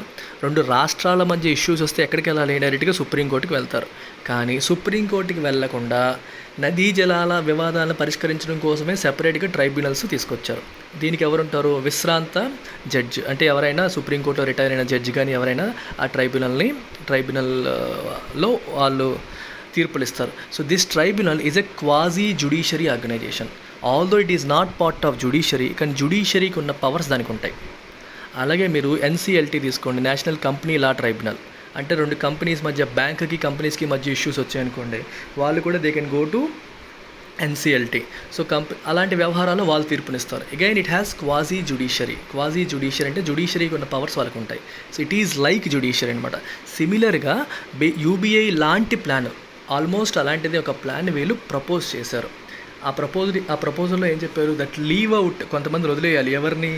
రెండు రాష్ట్రాల మధ్య ఇష్యూస్ వస్తే ఎక్కడికి వెళ్ళాలి, డైరెక్ట్గా సుప్రీంకోర్టుకి వెళ్తారు. కానీ సుప్రీంకోర్టుకి వెళ్లకుండా నదీ జలాల వివాదాలను పరిష్కరించడం కోసమే సెపరేట్గా ట్రైబ్యునల్స్ తీసుకొచ్చారు. దీనికి ఎవరుంటారు, విశ్రాంత జడ్జ్, అంటే ఎవరైనా సుప్రీంకోర్టులో రిటైర్ అయిన జడ్జి కానీ ఎవరైనా ఆ ట్రైబ్యునల్లో వాళ్ళు తీర్పులు ఇస్తారు. So this tribunal is a quasi judiciary organisation. Although it is not part of judiciary, కానీ జ్యుడిషియరీకి ఉన్న పవర్స్ దానికి ఉంటాయి. అలాగే మీరు ఎన్సిఎల్టీ తీసుకోండి, నేషనల్ కంపెనీ లా ట్రైబ్యునల్. అంటే రెండు కంపెనీస్ మధ్య, కంపెనీస్కి మధ్య ఇష్యూస్ వచ్చాయనుకోండి, వాళ్ళు కూడా they can go to NCLT. So అలాంటి వ్యవహారాలు వాళ్ళు తీర్పునిస్తారు. Again it has quasi judiciary అంటే జ్యుడిషియరీకి ఉన్న పవర్స్ వాళ్ళకు ఉంటాయి. So it is like judiciary అనమాట. సిమిలర్గా యూబీఐ లాంటి ప్లాన్, ఆల్మోస్ట్ అలాంటిది ఒక ప్లాన్ వీళ్ళు ప్రపోజ్ చేశారు. ఆ ప్రపోజల్లో ఏం చెప్పారు, దట్ లీవ్ అవుట్, కొంతమంది వదిలేయాలి. ఎవరిని,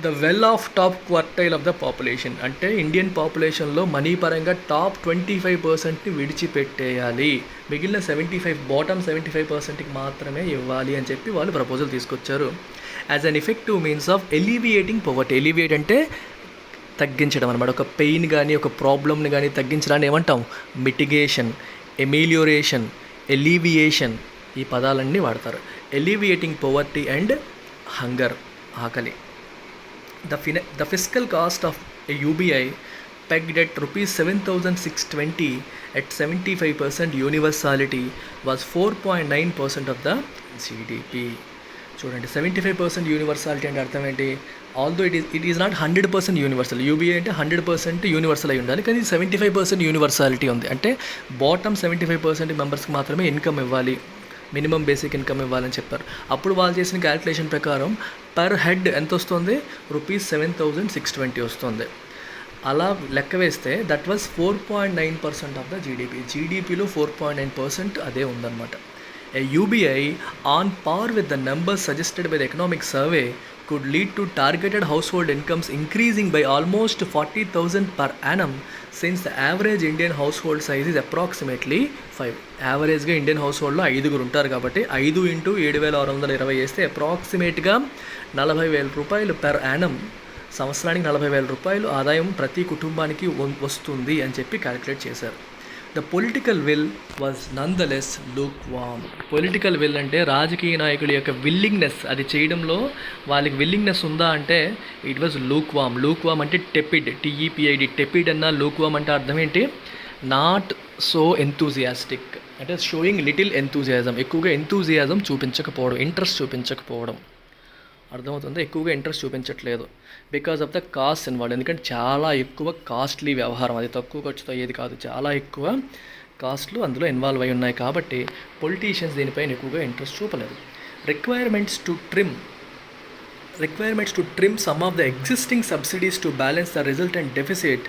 the well off top quartile of the population, అంటే ఇండియన్ పాపులేషన్లో మనీ పరంగా టాప్ 25%ని విడిచిపెట్టేయాలి, మిగిలిన 75% మాత్రమే ఇవ్వాలి అని చెప్పి వాళ్ళు ప్రపోజల్ తీసుకొచ్చారు. As an effective means of alleviating poverty. Alleviate అంటే తగ్గించడం అనమాట. ఒక పెయిన్ కానీ ఒక ప్రాబ్లమ్ని కానీ తగ్గించడాన్ని ఏమంటాం, మిటిగేషన్, ఎమిలియోరేషన్, ఎలివియేషన్, ఈ పదాలన్నీ వాడతారు. ఎలివియేటింగ్ పవర్టీ అండ్ హంగర్, ఆకలి. The fiscal cost of a UBI pegged at rupees 7,620 at 75% universality was 4.9% of the GDP. చూడండి, 75% యూనివర్సాలిటీ అంటే అర్థం ఏంటి, although it is not 100% universal. UBI అంటే 100% యూనివర్సల్ అయి ఉండాలి, కానీ 75% యూనివర్సాలిటీ ఉంది. అంటే బాటమ్ 75% మెంబర్స్కి మాత్రమే ఇన్కమ్ ఇవ్వాలి, మినిమం బేసిక్ ఇన్కమ్ ఇవ్వాలని చెప్పారు. అప్పుడు వాళ్ళు చేసిన క్యాలిక్యులేషన్ ప్రకారం పర్ హెడ్ ఎంత వస్తుంది, రూపీస్ 7,620 వస్తుంది. అలా లెక్క వేస్తే that was 4.9% of the GDP. జీడిపిలో 4.9% అదే ఉందన్నమాట. A UBI on par with the numbers suggested by the economic survey could lead to targeted household incomes increasing by almost 40,000 per annum, since the average Indian household size is approximately 5. యావరేజ్గా Indian హౌస్హోల్డ్లో 5 ఉంటారు కాబట్టి 5 × 7,620 వేస్తే అప్రాక్సిమేట్గా 40,000 రూపాయలు per Yanam, సంవత్సరానికి 40,000 రూపాయలు ఆదాయం ప్రతి కుటుంబానికి వస్తుంది అని చెప్పి క్యాలిక్యులేట్ చేశారు. The political will was nonetheless lukewarm. Political will అంటే రాజకీయ నాయకుల యొక్క విల్లింగ్నెస్, అది చేయడంలో వాళ్ళకి విల్లింగ్నెస్ ఉందా అంటే it was lukewarm. Lukewarm అంటే టెపిడ్, TEPID, టెపిడ్ అన్న. లూక్ వామ్ అంటే అర్థం ఏంటి, నాట్ సో ఎంతూజియాస్టిక్, అంటే షోయింగ్ లిటిల్ ఎంతూజియాజం, ఎక్కువగా ఎంతూజియాజం చూపించకపోవడం, ఇంట్రెస్ట్ చూపించకపోవడం. అర్థమవుతుంది, ఎక్కువగా ఇంట్రెస్ట్ చూపించట్లేదు because of the cost involve. ఎందుకంటే చాలా ఎక్కువ కాస్ట్లీ వ్యవహారం, అది తక్కువ ఖర్చుతో అయ్యేది కాదు, చాలా ఎక్కువ కాస్ట్లు అందులో ఇన్వాల్వ్ అయి ఉన్నాయి కాబట్టి పొలిటీషియన్స్ దీనిపైన ఎక్కువగా ఇంట్రెస్ట్ చూపలేదు. Requirements to trim requirements to trim some of the existing subsidies to balance the resultant deficit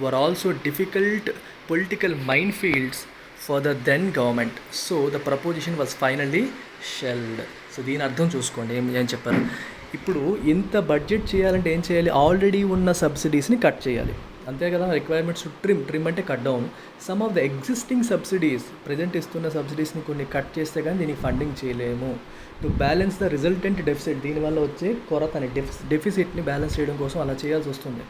were also difficult political minefields for the then government. So the proposition was finally shelved. So దీని అర్థం చూసుకోండి ఏం చెప్పారు. ఇప్పుడు ఇంత budget చేయాలంటే ఏం చేయాలి, ఆల్రెడీ ఉన్న సబ్సిడీస్ని కట్ చేయాలి, అంతే కదా. రిక్వైర్మెంట్స్ టు ట్రిమ్ అంటే cut down. Some of the existing subsidies, present ఇస్తున్న సబ్సిడీస్ని కొన్ని కట్ చేస్తే కానీ దీనికి ఫండింగ్ చేయలేము. To balance the resultant deficit, దీనివల్ల వచ్చే కొరతని డెఫిసిట్ని బ్యాలెన్స్ చేయడం కోసం అలా చేయాల్సి వస్తుంది.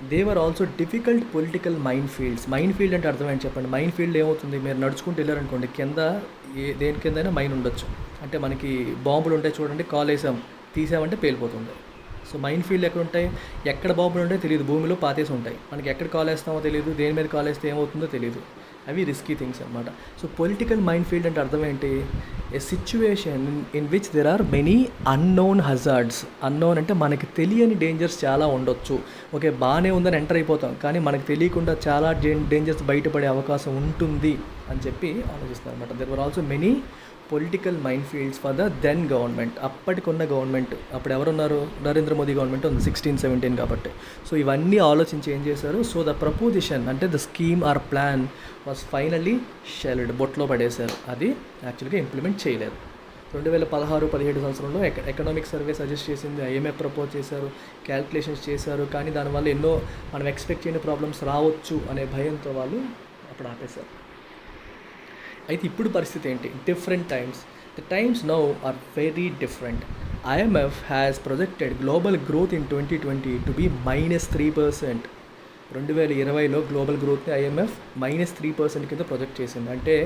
They were also difficult political mine fields. Mine field అంటే అర్థం ఏంటి చెప్పండి. మైన్ ఫీల్డ్ ఏమవుతుంది, మీరు నడుచుకుంటూ వెళ్ళారనుకోండి, కింద దేని కిందైనా మైన్ ఉండొచ్చు. అంటే మనకి బాంబులు ఉంటాయి చూడండి, కాల్ వేసాం తీసామంటే పేలిపోతుంది. సో మైన్ ఫీల్డ్ ఎక్కడ ఉంటాయి, ఎక్కడ బాంబులు ఉంటాయో తెలియదు, భూమిలో పాతేసి ఉంటాయి, మనకి ఎక్కడ కాల్ వేస్తామో తెలియదు, దేని మీద కాల్ వేస్తే ఏమవుతుందో తెలియదు. అవి రిస్కీ థింగ్స్ అనమాట. సో పొలిటికల్ మైన్ ఫీల్డ్ అంటే అర్థం ఏంటి, a situation in which there are many unknown hazards. Unknown అంటే మనకి తెలియని డేంజర్స్ చాలా ఉండొచ్చు. ఓకే, బాగానే ఉందని ఎంటర్ అయిపోతాం, కానీ మనకు తెలియకుండా చాలా డేంజర్స్ బయటపడే అవకాశం ఉంటుంది అని చెప్పి ఆలోచిస్తారు అనమాట. There were also many political mine fields for the then government. అప్పటికున్న గవర్నమెంట్, అప్పుడు ఎవరున్నారు, నరేంద్ర మోదీ గవర్నమెంట్ ఉంది 16-17 కాబట్టి. సో ఇవన్నీ ఆలోచించి ఏం చేశారు, సో ద ప్రపోజిషన్ అంటే the scheme or plan was finally shelved, బొట్లో పడేశారు. అది యాక్చువల్గా ఇంప్లిమెంట్ చేయలేదు. 2016-17 సంవత్సరంలో ఎకనామిక్ సర్వే సజెస్ట్ చేసింది, ఐఎంఎఫ్ ప్రపోజ్ చేశారు, క్యాల్కులేషన్స్ చేశారు, కానీ దానివల్ల ఎన్నో మనం ఎక్స్పెక్ట్ చేయని ప్రాబ్లమ్స్ రావచ్చు అనే భయంతో వాళ్ళు అప్పుడు ఆపేశారు. అయితే ఇప్పుడు పరిస్థితి ఏంటి, different times. The times now are very different. IMF has projected global growth in 2020 to be -3%. 2020లో గ్లోబల్ గ్రోత్ని ఐఎంఎఫ్ -3% కింద ప్రొజెక్ట్ చేసింది. అంటే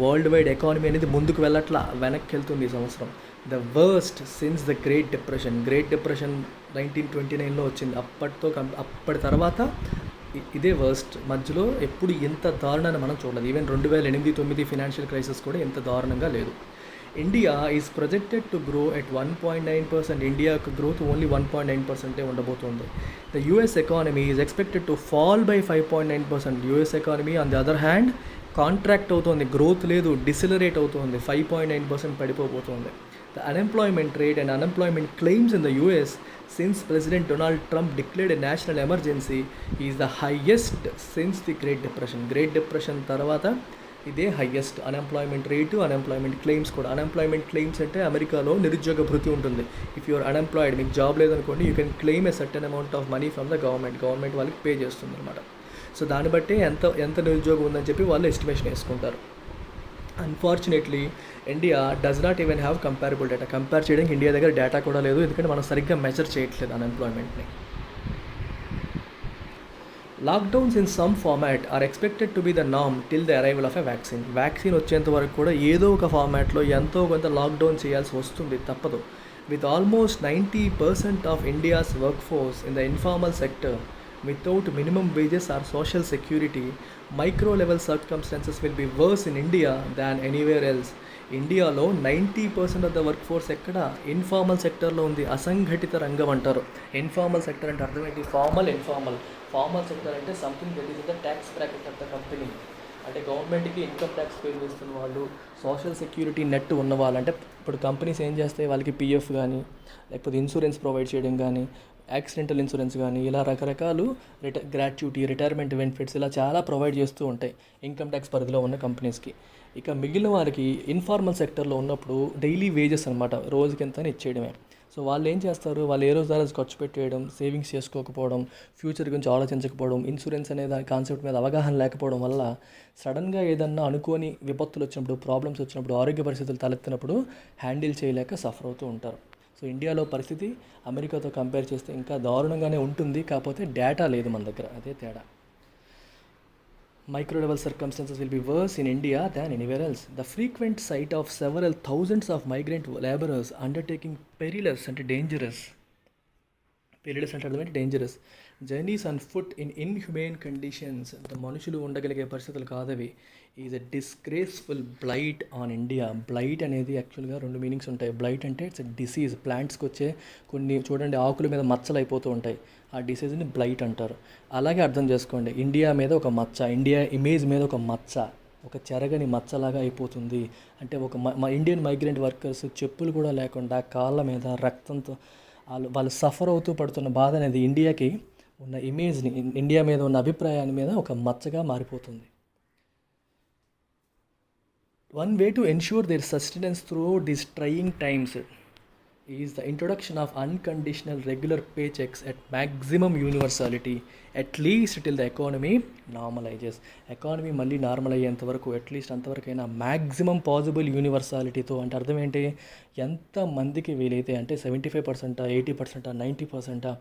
వరల్డ్ వైడ్ ఎకానమీ అనేది ముందుకు వెళ్ళట్లా, వెనక్కి వెళ్తుంది ఈ సంవత్సరం. The worst since the great depression. Great depression 1929లో వచ్చింది. అప్పటి తర్వాత ఇదే వర్స్ట్. మధ్యలో ఎప్పుడు ఇంత దారుణాన్ని మనం చూడలేదు. ఈవెన్ 2008-9 ఫినాన్షియల్ క్రైసిస్ కూడా ఇంత దారుణంగా లేదు. India is projected to grow at 1.9%. ఇండియాకు గ్రోత్ ఓన్లీ 1.9% ఉండబోతుంది. The US economy is expected to fall by 5.9%. US economy on the other hand contract అవుతుంది, గ్రోత్ లేదు, డిసిలరేట్ అవుతుంది, 5.9% పడిపోబోతుంది. The unemployment rate and unemployment claims in the US since President Donald Trump declared a national emergency is the highest since the Great Depression. Great Depression తర్వాత ఇదే highest unemployment rate, unemployment claims కూడా. Unemployment claims అంటే అమెరికాలో నిరుద్యోగ భృతి ఉంటుంది. If you're unemployed, మీకు job లేదనుకోండి, you can claim a certain amount of money from the government వాళ్ళకి పే చేస్తుంది అనమాట. సో దాన్ని బట్టి ఎంత నిరుద్యోగం ఉందని చెప్పి వాళ్ళు ఎస్టిమేషన్ వేసుకుంటారు. Unfortunately India does not even have comparable data. Compare చేయడానికి ఇండియా దగ్గర డేటా కూడా లేదు, ఎందుకంటే మనం సరిగ్గా మెజర్ చేయట్లేదు అన్ఎంప్లాయ్మెంట్ని. Lockdowns in some format are expected to be the నామ్ till the arrival of a vaccine. Vaccine వచ్చేంత వరకు కూడా ఏదో ఒక ఫార్మాట్లో ఎంతో కొంత లాక్డౌన్ చేయాల్సి వస్తుంది, తప్పదు. With almost 90% of India's work force in the informal sector without minimum wages or social security, micro level circumstances will be worse in India than anywhere else. ఇండియాలో 90% ఆఫ్ ద వర్క్ ఫోర్స్ ఎక్కడ, informal సెక్టర్లో ఉంది. అసంఘటిత రంగం అంటారు. Informal sector అంటే అర్థం ఏంటి, ఇన్ఫార్మల్. ఫార్మల్ సెక్టర్ అంటే something that is in the tax bracket of the company. అంటే గవర్నమెంట్కి ఇన్కమ్ ట్యాక్స్ పే చేస్తున్న వాళ్ళు, సోషల్ సెక్యూరిటీ నెట్ ఉన్నవాళ్ళు. అంటే ఇప్పుడు కంపెనీస్ ఏం చేస్తాయి, వాళ్ళకి పిఎఫ్ కానీ, లేకపోతే ఇన్సూరెన్స్ ప్రొవైడ్ చేయడం కానీ, యాక్సిడెంటల్ ఇన్సూరెన్స్ కానీ, ఇలా రకరకాలు గ్రాట్యుటీ, రిటైర్మెంట్ బెనిఫిట్స్ ఇలా చాలా ప్రొవైడ్ చేస్తూ ఉంటాయి ఇన్కమ్ ట్యాక్స్ పరిధిలో ఉన్న కంపెనీస్కి. ఇక మిగిలిన వారికి ఇన్ఫార్మల్ సెక్టర్లో ఉన్నప్పుడు డైలీ వేజెస్ అనమాట, రోజుకి ఎంత అని ఇచ్చేయడమే. సో వాళ్ళు ఏం చేస్తారు, వాళ్ళు ఏ రోజు రోజు ఖర్చు పెట్టేయడం, సేవింగ్స్ చేసుకోకపోవడం, ఫ్యూచర్ గురించి ఆలోచించకపోవడం, ఇన్సూరెన్స్ అనే దాని కాన్సెప్ట్ మీద అవగాహన లేకపోవడం వల్ల సడన్గా ఏదన్నా అనుకోని విపత్తులు వచ్చినప్పుడు, ప్రాబ్లమ్స్ వచ్చినప్పుడు, ఆరోగ్య పరిస్థితులు తలెత్తినప్పుడు హ్యాండిల్ చేయలేక సఫర్ అవుతూ ఉంటారు. సో ఇండియాలో పరిస్థితి అమెరికాతో కంపేర్ చేస్తే ఇంకా దారుణంగానే ఉంటుంది, కాకపోతే డేటా లేదు మన దగ్గర, అదే తేడా. Micro level circumstances will be worse in India than anywhere else. The frequent sight of several thousands of migrant laborers undertaking perilous and dangerous journeys on foot in inhumane conditions. The మనుషులు ఉండగలిగే పరిస్థితులు కాదవి. Is a disgraceful blight on India. Blight అనేది యాక్చువల్గా 2 meanings ఉంటాయి. Blight అంటే it's a disease. ప్లాంట్స్కి వచ్చే కొన్ని చూడండి ఆకుల మీద మచ్చలు అయిపోతూ ఉంటాయి, ఆ డిసీజ్ని బ్లైట్ అంటారు. అలాగే అర్థం చేసుకోండి, ఇండియా మీద ఒక మచ్చ, ఇండియా ఇమేజ్ మీద ఒక మచ్చ, ఒక చెరగని మచ్చలాగా అయిపోతుంది. అంటే ఒక ఇండియన్ మైగ్రెంట్ వర్కర్స్ చెప్పులు కూడా లేకుండా కాళ్ళ మీద రక్తంతో వాళ్ళు సఫర్ అవుతూ పడుతున్న బాధ అనేది ఇండియాకి ఉన్న ఇమేజ్ని, ఇండియా మీద ఉన్న అభిప్రాయాన్ని మీద ఒక మచ్చగా మారిపోతుంది. One way to ensure their sustenance throughout these trying times is the introduction of unconditional regular paychecks at maximum universality, at least till the economy normalizes. Economy మళ్ళీ నార్మల్ అయ్యేంత వరకు, అట్లీస్ట్ అంతవరకైనా మ్యాక్సిమం పాసిబుల్ యూనివర్సాలిటీతో. అంటే అర్థం ఏంటి, ఎంతమందికి వీలైతే, అంటే 75%, 80%, 90%,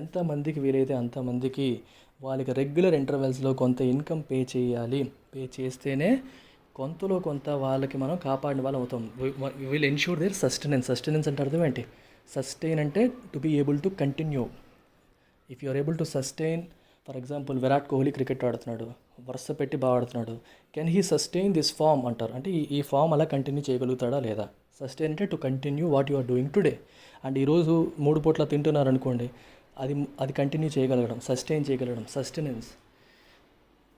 ఎంతమందికి వీలైతే అంతమందికి వాళ్ళకి రెగ్యులర్ ఇంటర్వెల్స్లో కొంత ఇన్కమ్ పే చేయాలి. పే చేస్తేనే కొంతలో కొంత వాళ్ళకి మనం కాపాడిన వాళ్ళం అవుతాం. Will ensure their sustenance. Sustenance అంటే అర్థం ఏంటి, సస్టైన్ అంటే to be able to continue. If you are able to sustain, for example Virat Kohli cricket ఆడుతున్నాడు, వరుస పెట్టి బాగా ఆడుతున్నాడు. Can he sustain this form అంటారు. అంటే ఈ ఫామ్ అలా కంటిన్యూ చేయగలుగుతాడా లేదా. సస్టైన్ అంటే to continue what you are doing today. And ఈరోజు 3 పూట్ల తింటున్నారు అనుకోండి, అది కంటిన్యూ చేయగలగడం, సస్టైన్ చేయగలగడం, సస్టెనెన్స్.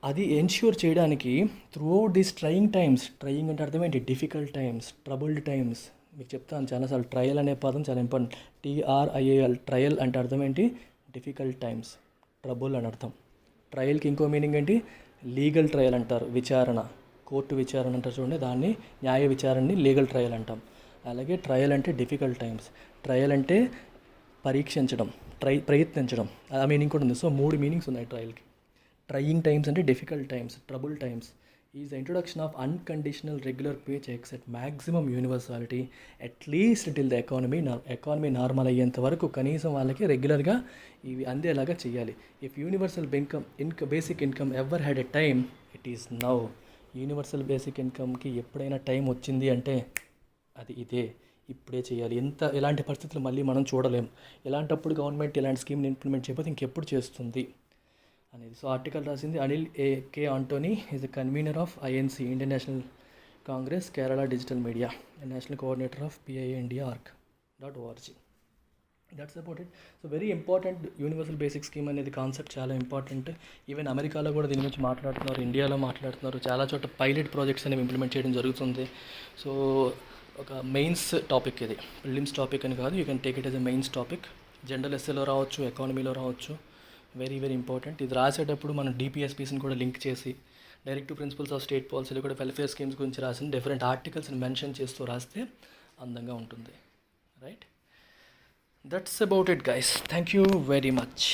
అది ఎన్ష్యూర్ చేయడానికి throughout these trying times. Trying అంటే అర్థం ఏంటి, డిఫికల్ట్ టైమ్స్, ట్రబుల్డ్ టైమ్స్. మీకు చెప్తాను చాలాసార్లు, ట్రయల్ అనే పదం చాలా ఇంపార్టెంట్. TRIAL, ట్రయల్ అంటే అర్థం ఏంటి, డిఫికల్ట్ టైమ్స్, ట్రబుల్ అని అర్థం. ట్రయల్కి ఇంకో మీనింగ్ ఏంటి, లీగల్ ట్రయల్ అంటారు, విచారణ, కోర్టు విచారణ అంటారు చూడండి, దాన్ని న్యాయ విచారణని లీగల్ ట్రయల్ అంటాం. అలాగే ట్రయల్ అంటే డిఫికల్ట్ టైమ్స్. ట్రయల్ అంటే పరీక్షించడం, ప్రయత్నించడం, ఆ మీనింగ్ కూడా ఉంది. సో 3 మీనింగ్స్ ఉన్నాయి ట్రయల్కి. ట్రయింగ్ టైమ్స్ అంటే difficult times, trouble times. Is the introduction of unconditional regular pay cheques at maximum universality, at least till the economy normal అయ్యేంత వరకు కనీసం వాళ్ళకి రెగ్యులర్గా ఇవి అందేలాగా చేయాలి. If universal basic income ever had a time, it is now. Universal basic ఇన్కమ్కి ఎప్పుడైనా టైం వచ్చింది అంటే అది ఇదే, ఇప్పుడే చేయాలి. ఎలాంటి పరిస్థితులు మళ్ళీ మనం చూడలేం. ఇలాంటప్పుడు గవర్నమెంట్ ఇలాంటి స్కీమ్ని ఇంప్లిమెంట్ చేయకపోతే ఇంకెప్పుడు చేస్తుంది అనేది. సో ఆర్టికల్ రాసింది Anil K Antony, is the convener of INC, Indian National Congress, Kerala digital media, national coordinator of PINDIA.org. That's about it. So very important universal basic scheme అనేది కాన్సెప్ట్ చాలా ఇంపార్టెంట్. ఈవెన్ అమెరికాలో కూడా దీని గురించి మాట్లాడుతున్నారు, ఇండియాలో మాట్లాడుతున్నారు, చాలా చోట పైలట్ ప్రాజెక్ట్స్ అనేవి ఇంప్లిమెంట్ చేయడం జరుగుతుంది. సో ఒక మెయిన్స్ టాపిక్ ఇది, ప్రిలిమ్స్ టాపిక్ అని కాదు, you can take it as a mains topic. General ఎస్ఏలో రావచ్చు, ఎకానమీలో రావచ్చు. Very very important. ఇది రాసేటప్పుడు మనం DPSPస్ని కూడా లింక్ చేసి, డైరెక్టివ్ ప్రిన్సిపల్స్ ఆఫ్ స్టేట్ పాలసీలో కూడా వెల్ఫేర్ స్కీమ్స్ గురించి రాసిన డిఫరెంట్ ఆర్టికల్స్ని మెన్షన్ చేస్తూ రాస్తే అందంగా ఉంటుంది. Right, that's about it guys. Thank you very much.